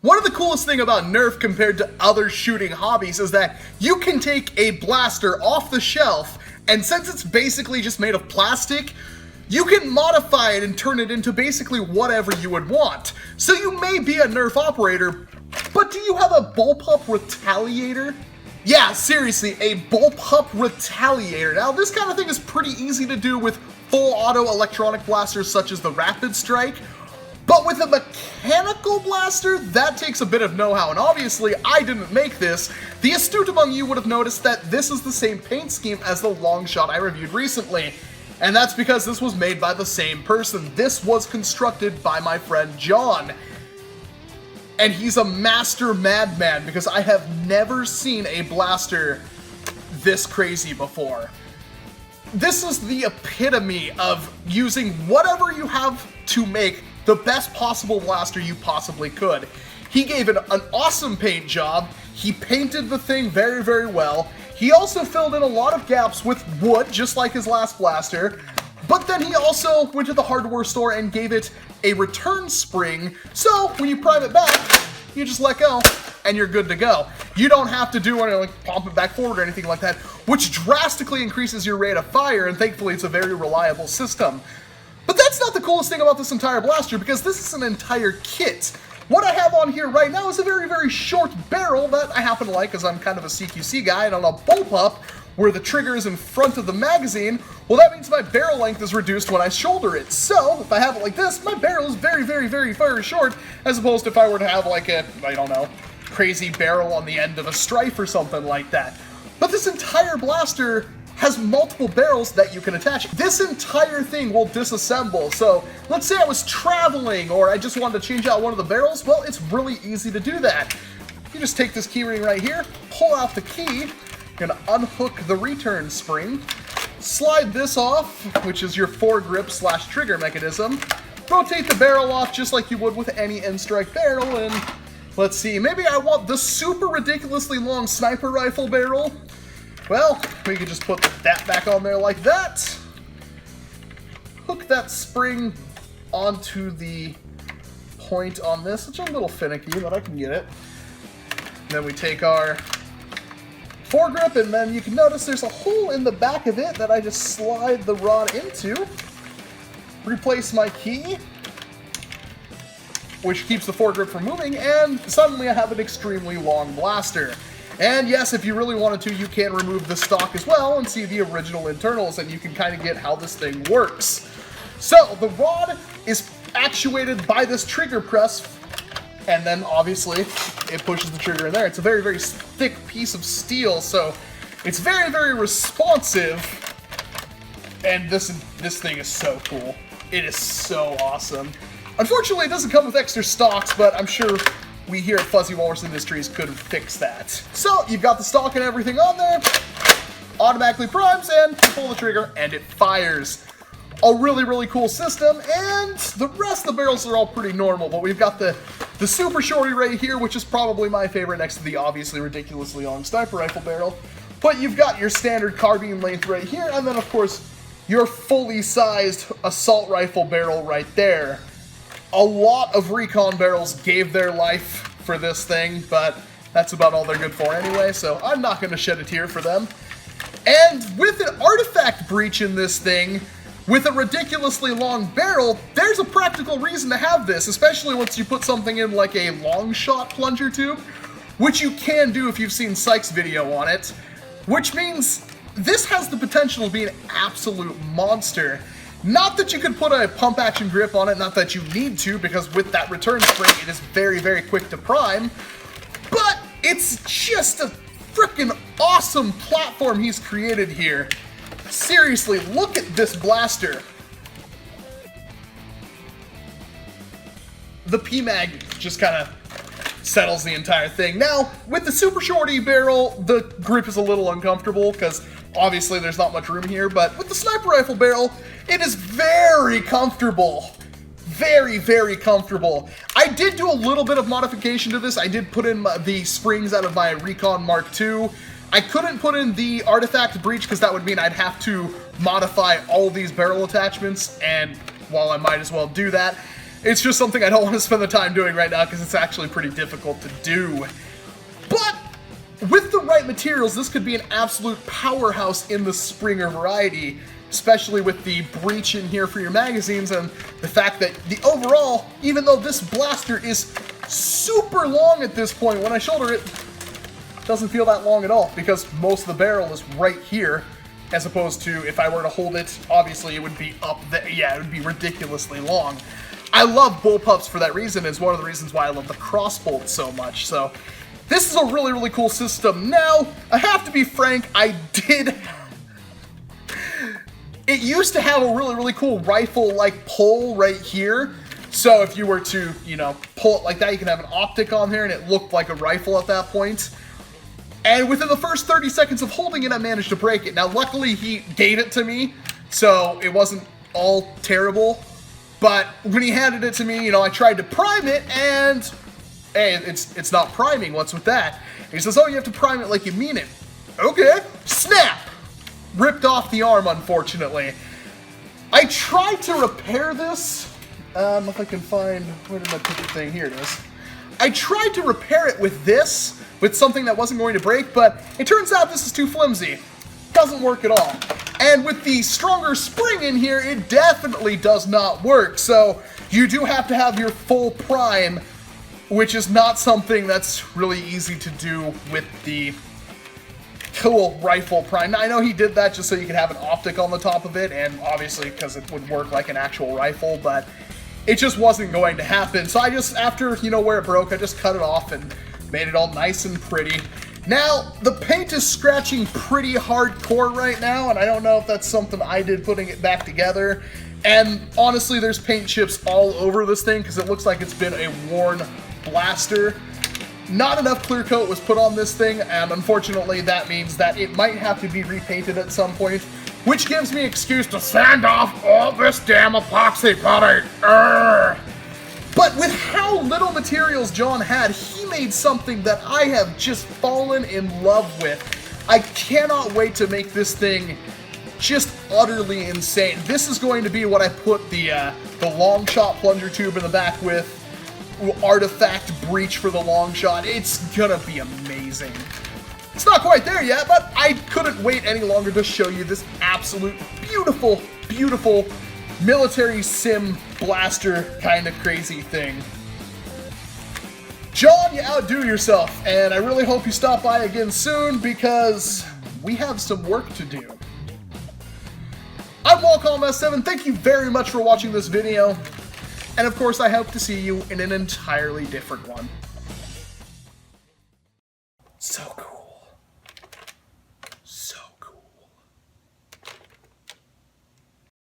One of the coolest thing about Nerf compared to other shooting hobbies is that you can take a blaster off the shelf, and since it's basically just made of plastic, you can modify it and turn it into basically whatever you would want. So you may be a Nerf operator, but do you have a Bullpup Retaliator? Yeah, seriously, a Bullpup Retaliator. Now, this kind of thing is pretty easy to do with full auto electronic blasters such as the Rapid Strike, but with a mechanical blaster, that takes a bit of know-how, and obviously I didn't make this. The astute among you would have noticed that this is the same paint scheme as the long shot I reviewed recently, and that's because this was made by the same person. This was constructed by my friend John, and he's a master madman because I have never seen a blaster this crazy before. This is the epitome of using whatever you have to make the best possible blaster you possibly could. He gave it an awesome paint job. He painted the thing very, very well. He also filled in a lot of gaps with wood, just like his last blaster. But then he also went to the hardware store and gave it a return spring, so when you prime it back, you just let go, and you're good to go. You don't have to do anything like pump it back forward or anything like that, which drastically increases your rate of fire, and thankfully it's a very reliable system. But that's not the coolest thing about this entire blaster, because this is an entire kit. What I have on here right now is a very, very short barrel that I happen to like because I'm kind of a CQC guy, and on a bullpup, where the trigger is in front of the magazine, well, that means my barrel length is reduced when I shoulder it. So, if I have it like this, my barrel is very, very, very, very short, as opposed to if I were to have like a, I don't know, crazy barrel on the end of a strife or something like that. But this entire blaster has multiple barrels that you can attach. This entire thing will disassemble, so let's say I was traveling or I just wanted to change out one of the barrels, well, it's really easy to do that. You just take this keyring right here, pull out the key, you're gonna unhook the return spring, slide this off, which is your foregrip / trigger mechanism, rotate the barrel off just like you would with any N-Strike barrel, and let's see, maybe I want the super ridiculously long sniper rifle barrel. Well, we could just put that back on there like that. Hook that spring onto the point on this. It's a little finicky, but I can get it. Then we take our foregrip, and then you can notice there's a hole in the back of it that I just slide the rod into. Replace my key, which keeps the foregrip from moving, and suddenly I have an extremely long blaster. And yes, if you really wanted to, you can remove the stock as well and see the original internals, and you can kind of get how this thing works. So, the rod is actuated by this trigger press, and then obviously it pushes the trigger in there. It's a very, very thick piece of steel, so it's very, very responsive, and this thing is so cool. It is so awesome. Unfortunately, it doesn't come with extra stocks, but I'm sure we here at Fuzzy Walrus Industries could fix that. So, you've got the stock and everything on there, automatically primes, and you pull the trigger, and it fires. A really, really cool system, and the rest of the barrels are all pretty normal, but we've got the super shorty right here, which is probably my favorite next to the obviously ridiculously long sniper rifle barrel. But you've got your standard carbine length right here, and then of course, your fully sized assault rifle barrel right there. A lot of recon barrels gave their life for this thing, but that's about all they're good for anyway, so I'm not going to shed a tear for them. And with an artifact breach in this thing, with a ridiculously long barrel, there's a practical reason to have this, especially once you put something in like a long shot plunger tube, which you can do if you've seen Sykes' video on it, which means this has the potential to be an absolute monster. Not that you could put a pump action grip on it, not that you need to, because with that return spring, it is very, very quick to prime, but it's just a freaking awesome platform he's created here. Seriously, look at this blaster. The PMAG just kind of settles the entire thing. Now, with the super shorty barrel, the grip is a little uncomfortable because obviously there's not much room here, but with the sniper rifle barrel, it is very comfortable. Very, very comfortable. I did do a little bit of modification to this. I did put in the springs out of my Recon Mark II. I couldn't put in the artifact breach because that would mean I'd have to modify all these barrel attachments, and well, I might as well do that. It's just something I don't want to spend the time doing right now because it's actually pretty difficult to do. But with the right materials, this could be an absolute powerhouse in the Springer variety, especially with the breech in here for your magazines and the fact that the overall, even though this blaster is super long at this point, when I shoulder it, it doesn't feel that long at all because most of the barrel is right here, as opposed to if I were to hold it, obviously it would be up there. Yeah, it would be ridiculously long. I love bullpups for that reason. It's one of the reasons why I love the crossbolt so much. So this is a really, really cool system. Now, I have to be frank, it used to have a really, really cool rifle-like pull right here. So if you were to, you know, pull it like that, you can have an optic on there and it looked like a rifle at that point. And within the first 30 seconds of holding it, I managed to break it. Now, luckily, he gave it to me, so it wasn't all terrible. But when he handed it to me, you know, I tried to prime it, and hey, it's not priming. What's with that? And he says, oh, you have to prime it like you mean it. Okay. Snap! Ripped off the arm, unfortunately. I tried to repair this. If I can find, where did my picture thing? Here it is. I tried to repair it with this, with something that wasn't going to break, but it turns out this is too flimsy. Doesn't work at all. And with the stronger spring in here, it definitely does not work. So you do have to have your full prime, which is not something that's really easy to do with the cool rifle prime. Now, I know he did that just so you could have an optic on the top of it, and obviously because it would work like an actual rifle, but it just wasn't going to happen. So I just, after, you know, where it broke, I just cut it off and made it all nice and pretty. Now, the paint is scratching pretty hardcore right now, and I don't know if that's something I did putting it back together. And honestly, there's paint chips all over this thing because it looks like it's been a worn blaster. Not enough clear coat was put on this thing, and unfortunately that means that it might have to be repainted at some point, which gives me an excuse to sand off all this damn epoxy putty. But with how little materials John had, he made something that I have just fallen in love with. I cannot wait to make this thing just utterly insane. This is going to be what I put the long shot plunger tube in the back with, artifact breach for the long shot. It's gonna be amazing. It's not quite there yet, but I couldn't wait any longer to show you this absolute beautiful, beautiful military sim blaster kind of crazy thing. John, you outdo yourself, and I really hope you stop by again soon because we have some work to do. I'm Walcom S7, thank you very much for watching this video, and of course I hope to see you in an entirely different one. So cool.